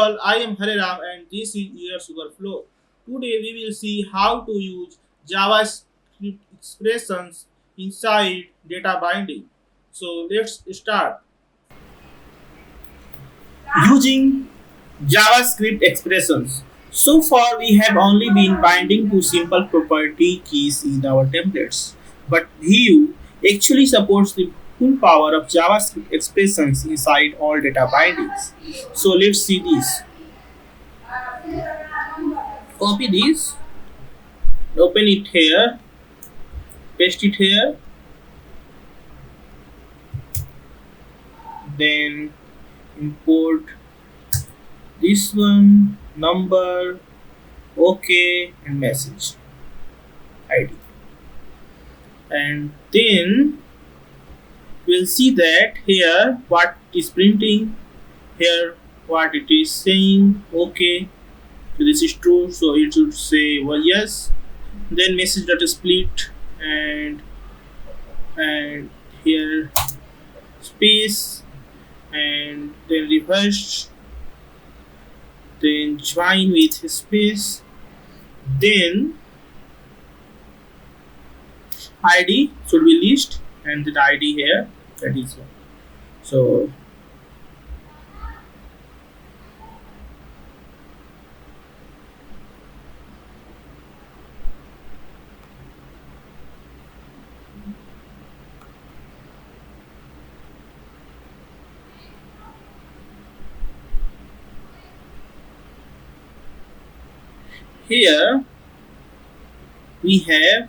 all, I am Hare and this is Your Sugar Flow. Today we will see how to use JavaScript expressions inside data binding. So let's start. Using JavaScript expressions. So far we have only been binding to simple property keys in our templates. But Vue actually supports the full power of JavaScript expressions inside all data bindings. So let's see this. Copy this, open it here, paste it here, then import this one, number, OK, and message ID. And then we'll see that here what is printing, here what it is saying, OK. So this is true, so it should say well yes. Then message dot split and here space and then reverse, then join with space, then ID should be list and the ID here, that is one. So here we have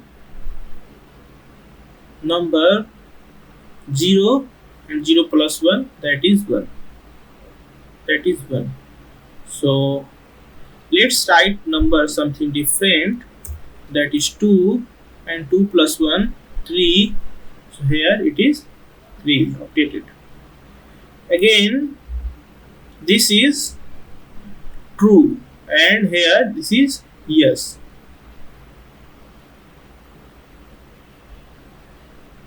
number 0 and 0 plus 1, that is 1, that is 1. So let's write number something different, that is 2 and 2 plus 1 3. So here it is 3 updated. Again this is true and here this is yes,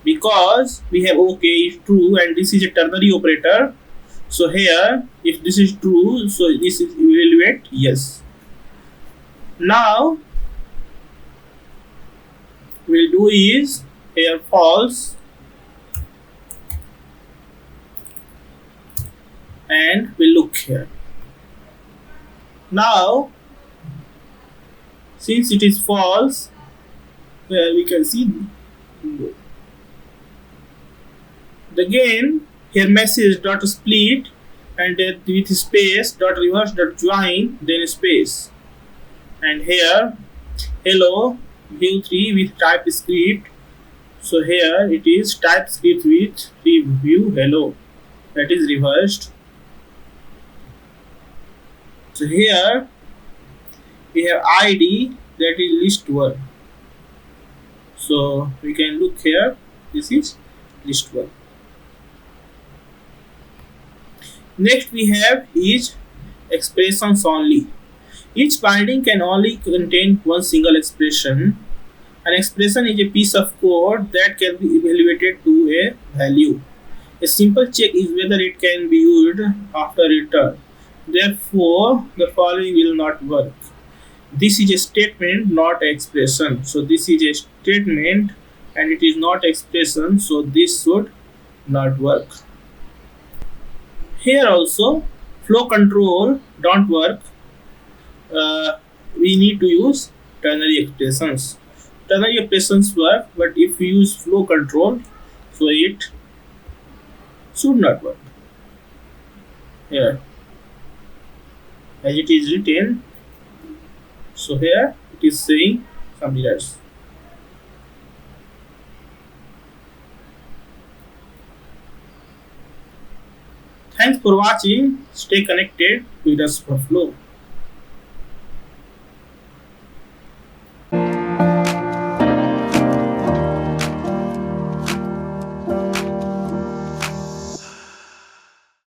because we have OK is true and this is a ternary operator. So here if this is true, so this is evaluate yes. Now we'll do is here false and we'll look here. Now since it is false, where we can see again here message dot split and then with space dot reverse dot join, then space, and here hello Vue 3 with TypeScript. So here it is TypeScript with Vue hello, that is reversed. So here we have ID, that is list 1. So we can look here, this is list 1. Next we have is expressions only. Each binding can only contain one single expression. An expression is a piece of code that can be evaluated to a value. A simple check is whether it can be used after return. Therefore, the following will not work. This is a statement, not an expression. So this is a statement and it is not expression, so this should not work. Here also flow control don't work. We need to use ternary expressions. Ternary expressions work, but if we use flow control, so it should not work. Here as it is written, so here it is saying something else. Thanks for watching. Stay connected with us for flow.